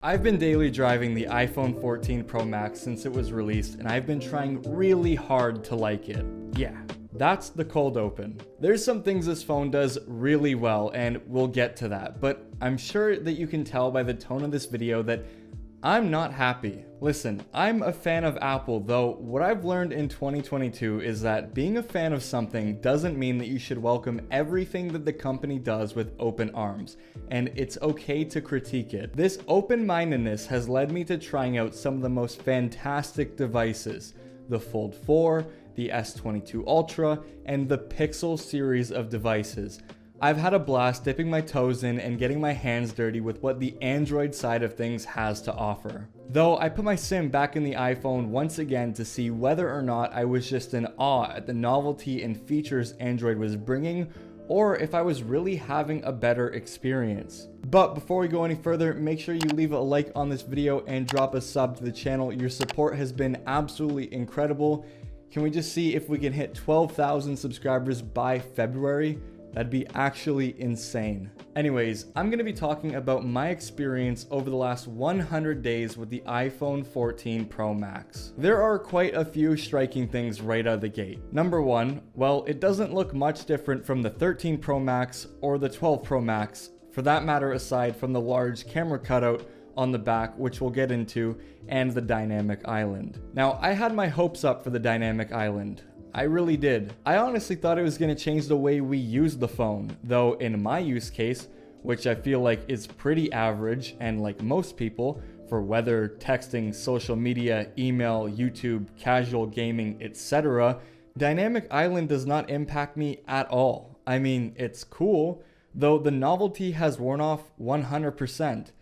I've been daily driving the iPhone 14 Pro Max since it was released, and I've been trying really hard to like it. Yeah, that's the cold open. There's some things this phone does really well, and we'll get to that, but I'm sure that you can tell by the tone of this video that I'm not happy. Listen, I'm a fan of Apple, though what I've learned in 2022 is that being a fan of something doesn't mean that you should welcome everything that the company does with open arms, and it's okay to critique it. This open-mindedness has led me to trying out some of the most fantastic devices: the Fold 4, the S22 Ultra, and the Pixel series of devices. I've had a blast dipping my toes in and getting my hands dirty with what the Android side of things has to offer. Though I put my SIM back in the iPhone once again to see whether or not I was just in awe at the novelty and features Android was bringing, or if I was really having a better experience. But before we go any further, make sure you leave a like on this video and drop a sub to the channel. Your support has been absolutely incredible. Can we just see if we can hit 12,000 subscribers by February? That'd be actually insane. Anyways, I'm going to be talking about my experience over the last 100 days with the iPhone 14 Pro Max. There are quite a few striking things right out of the gate. Number one, well, it doesn't look much different from the 13 Pro Max or the 12 Pro Max, for that matter, aside from the large camera cutout on the back, which we'll get into, and the dynamic island. Now, I had my hopes up for the dynamic island. I really did. I honestly thought it was going to change the way we use the phone, though in my use case, which I feel like is pretty average and like most people, for whether texting, social media, email, YouTube, casual gaming, etc., Dynamic Island does not impact me at all. I mean, it's cool, though the novelty has worn off 100%.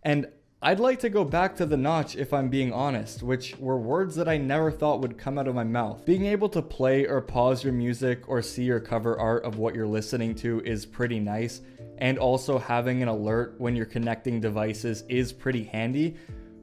And I'd like to go back to the notch if I'm being honest, which were words that I never thought would come out of my mouth. Being able to play or pause your music or see your cover art of what you're listening to is pretty nice, and also having an alert when you're connecting devices is pretty handy,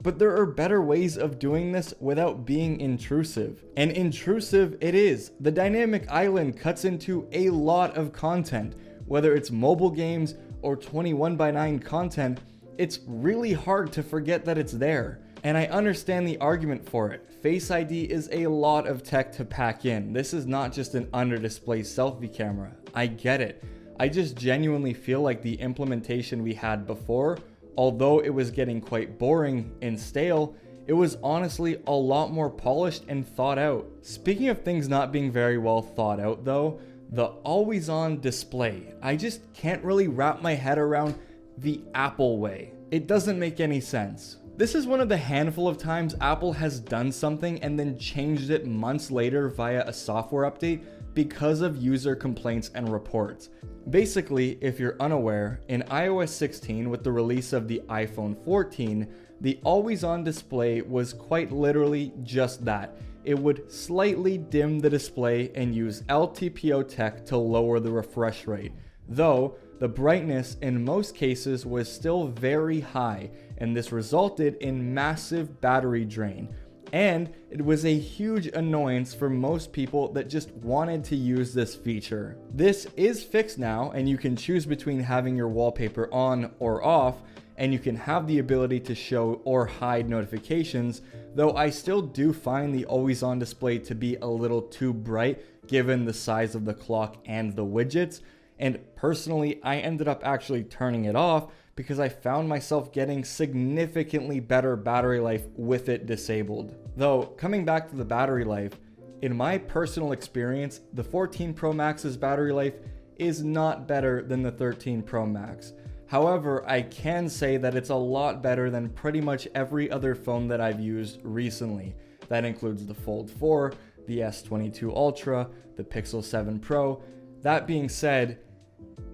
but there are better ways of doing this without being intrusive. And intrusive it is. The Dynamic Island cuts into a lot of content, whether it's mobile games or 21:9 content. It's really hard to forget that it's there. And I understand the argument for it. Face ID is a lot of tech to pack in. This is not just an under-display selfie camera. I get it. I just genuinely feel like the implementation we had before, although it was getting quite boring and stale, it was honestly a lot more polished and thought out. Speaking of things not being very well thought out though, the always-on display. I just can't really wrap my head around the Apple way. It doesn't make any sense. This is one of the handful of times Apple has done something and then changed it months later via a software update because of user complaints and reports. Basically, if you're unaware, in iOS 16 with the release of the iPhone 14, the always-on display was quite literally just that. It would slightly dim the display and use LTPO tech to lower the refresh rate, though the brightness in most cases was still very high, and this resulted in massive battery drain. And it was a huge annoyance for most people that just wanted to use this feature. This is fixed now, and you can choose between having your wallpaper on or off, and you can have the ability to show or hide notifications, though I still do find the always on display to be a little too bright given the size of the clock and the widgets. And personally, I ended up actually turning it off because I found myself getting significantly better battery life with it disabled. Though, coming back to the battery life, in my personal experience, the 14 Pro Max's battery life is not better than the 13 Pro Max. However, I can say that it's a lot better than pretty much every other phone that I've used recently. That includes the Fold 4, the S22 Ultra, the Pixel 7 Pro. That being said,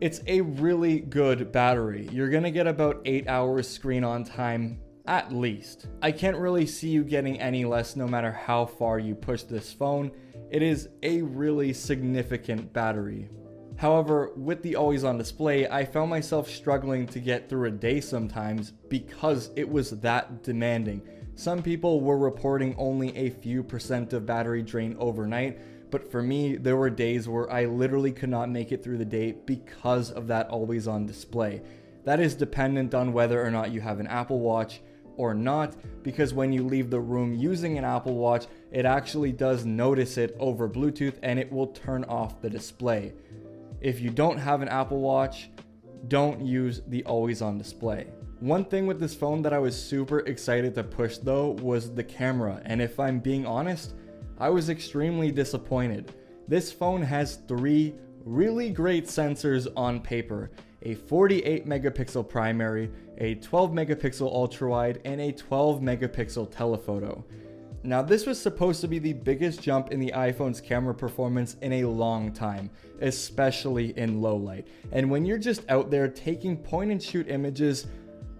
it's a really good battery. You're gonna get about 8 hours screen on time at least. I can't really see you getting any less no matter how far you push this phone. It is a really significant battery. However, with the always on display, I found myself struggling to get through a day sometimes because it was that demanding. Some people were reporting only a few % of battery drain overnight, but for me, there were days where I literally could not make it through the day because of that always on display. That is dependent on whether or not you have an Apple Watch, or not, because when you leave the room using an Apple Watch, it actually does notice it over Bluetooth and it will turn off the display. If you don't have an Apple Watch, don't use the always on display. One thing with this phone that I was super excited to push though was the camera, and if I'm being honest, I was extremely disappointed. This phone has 3 really great sensors on paper: a 48 megapixel primary, a 12 megapixel ultra wide, and a 12 megapixel telephoto. Now this was supposed to be the biggest jump in the iPhone's camera performance in a long time, especially in low light. And when you're just out there taking point and shoot images,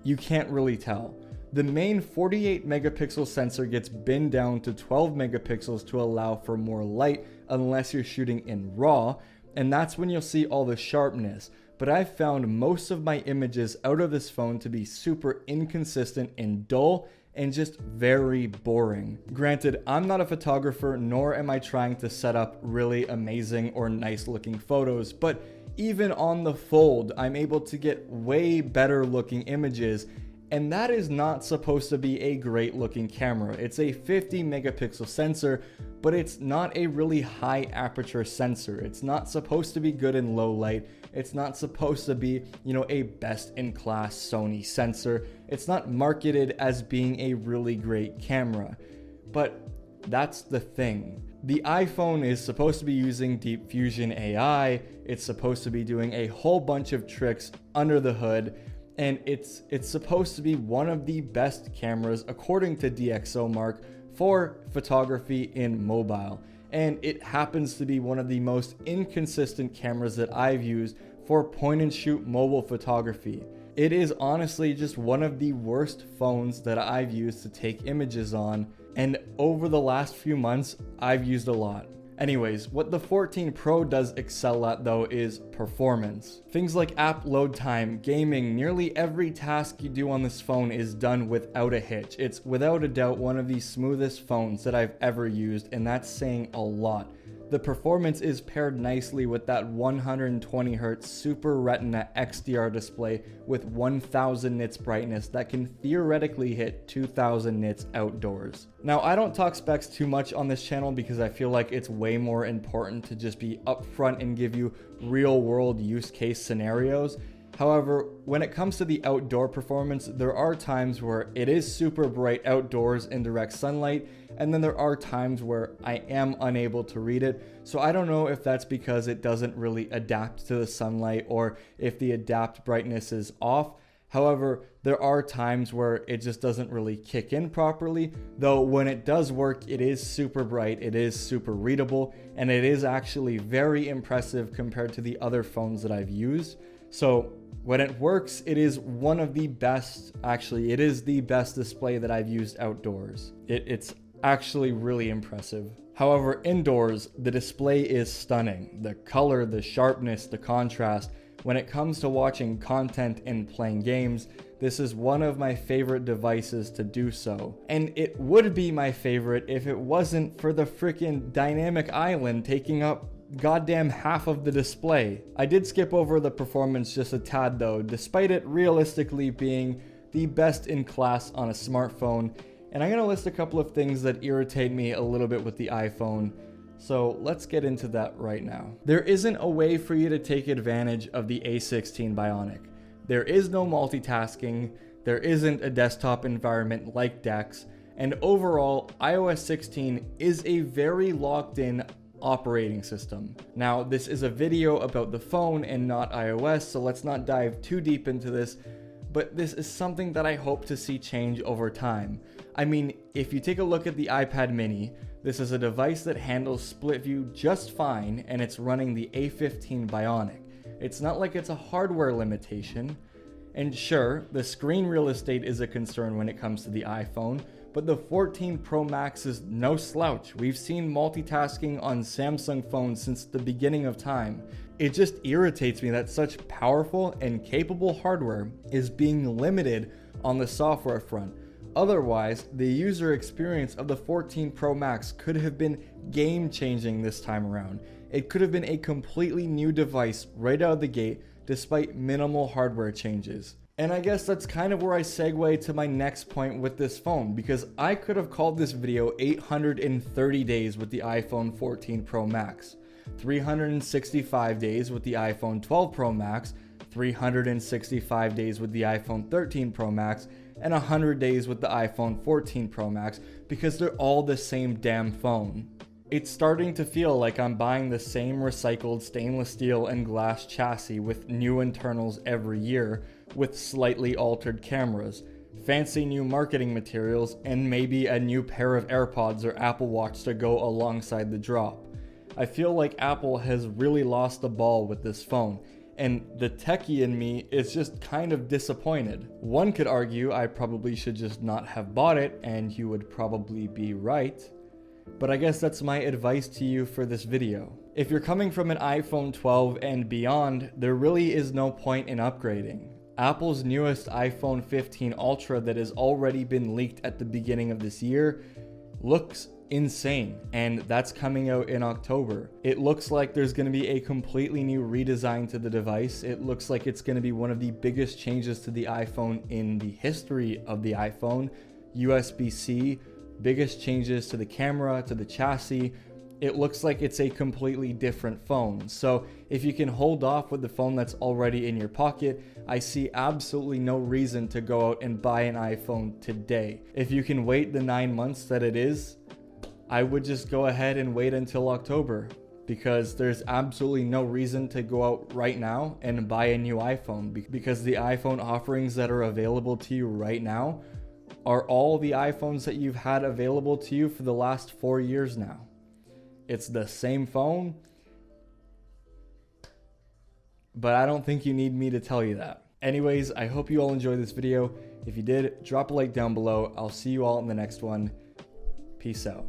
you can't really tell. The main 48 megapixel sensor gets binned down to 12 megapixels to allow for more light unless you're shooting in RAW, and that's when you'll see all the sharpness. But I've found most of my images out of this phone to be super inconsistent and dull and just very boring. Granted, I'm not a photographer, nor am I trying to set up really amazing or nice looking photos, but even on the fold, I'm able to get way better looking images, and that is not supposed to be a great looking camera. It's a 50 megapixel sensor, but it's not a really high aperture sensor. It's not supposed to be good in low light. It's not supposed to be, a best in class Sony sensor. It's not marketed as being a really great camera. But that's the thing. The iPhone is supposed to be using Deep Fusion AI. It's supposed to be doing a whole bunch of tricks under the hood, and it's supposed to be one of the best cameras according to DxOMark for photography in mobile. And it happens to be one of the most inconsistent cameras that I've used for point and shoot mobile photography. It is honestly just one of the worst phones that I've used to take images on, and over the last few months, I've used a lot. Anyways, what the 14 Pro does excel at though is performance. Things like app load time, gaming, nearly every task you do on this phone is done without a hitch. It's without a doubt one of the smoothest phones that I've ever used, and that's saying a lot. The performance is paired nicely with that 120Hz Super Retina XDR display with 1000 nits brightness that can theoretically hit 2000 nits outdoors. Now, I don't talk specs too much on this channel because I feel like it's way more important to just be upfront and give you real world use case scenarios. However, when it comes to the outdoor performance, there are times where it is super bright outdoors in direct sunlight, and then there are times where I am unable to read it. So I don't know if that's because it doesn't really adapt to the sunlight or if the adapt brightness is off. However, there are times where it just doesn't really kick in properly, though when it does work, it is super bright, it is super readable, and it is actually very impressive compared to the other phones that I've used. So when it works, it is one of the best, actually, it is the best display that I've used outdoors. It's actually really impressive. However, indoors, the display is stunning. The color, the sharpness, the contrast. When it comes to watching content and playing games, this is one of my favorite devices to do so. And it would be my favorite if it wasn't for the freaking dynamic island taking up goddamn half of the display. I did skip over the performance just a tad though, despite it realistically being the best in class on a smartphone. And I'm going to list a couple of things that irritate me a little bit with the iPhone. So let's get into that right now. There isn't a way for you to take advantage of the A16 Bionic. There is no multitasking, there isn't a desktop environment like DeX, and overall, iOS 16 is a very locked in operating system. Now, this is a video about the phone and not iOS, so let's not dive too deep into this, but this is something that I hope to see change over time. I mean, if you take a look at the iPad mini, this is a device that handles split view just fine, and it's running the A15 Bionic. It's not like it's a hardware limitation, and sure, the screen real estate is a concern when it comes to the iPhone, but the 14 Pro Max is no slouch. We've seen multitasking on Samsung phones since the beginning of time. It just irritates me that such powerful and capable hardware is being limited on the software front. Otherwise, the user experience of the 14 Pro Max could have been game-changing this time around. It could have been a completely new device right out of the gate despite minimal hardware changes. And I guess that's kind of where I segue to my next point with this phone, because I could have called this video 830 days with the iPhone 14 Pro Max, 365 days with the iPhone 12 Pro Max, 365 days with the iPhone 13 Pro Max, and 100 days with the iPhone 14 Pro Max, because they're all the same damn phone. It's starting to feel like I'm buying the same recycled stainless steel and glass chassis with new internals every year, with slightly altered cameras, fancy new marketing materials, and maybe a new pair of AirPods or Apple Watch to go alongside the drop. I feel like Apple has really lost the ball with this phone, and the techie in me is just kind of disappointed. One could argue I probably should just not have bought it, and you would probably be right. But I guess that's my advice to you for this video. If you're coming from an iPhone 12 and beyond, there really is no point in upgrading. Apple's newest iPhone 15 Ultra that has already been leaked at the beginning of this year looks insane, and that's coming out in October. It looks like there's going to be a completely new redesign to the device. It looks like it's going to be one of the biggest changes to the iPhone in the history of the iPhone. USB-C, biggest changes to the camera, to the chassis. It looks like it's a completely different phone. So if you can hold off with the phone that's already in your pocket, I see absolutely no reason to go out and buy an iPhone today. If you can wait the 9 months that it is, I would just go ahead and wait until October, because there's absolutely no reason to go out right now and buy a new iPhone, because the iPhone offerings that are available to you right now are all the iPhones that you've had available to you for the last 4 years now. It's the same phone, but I don't think you need me to tell you that. Anyways, I hope you all enjoyed this video. If you did, drop a like down below. I'll see you all in the next one. Peace out.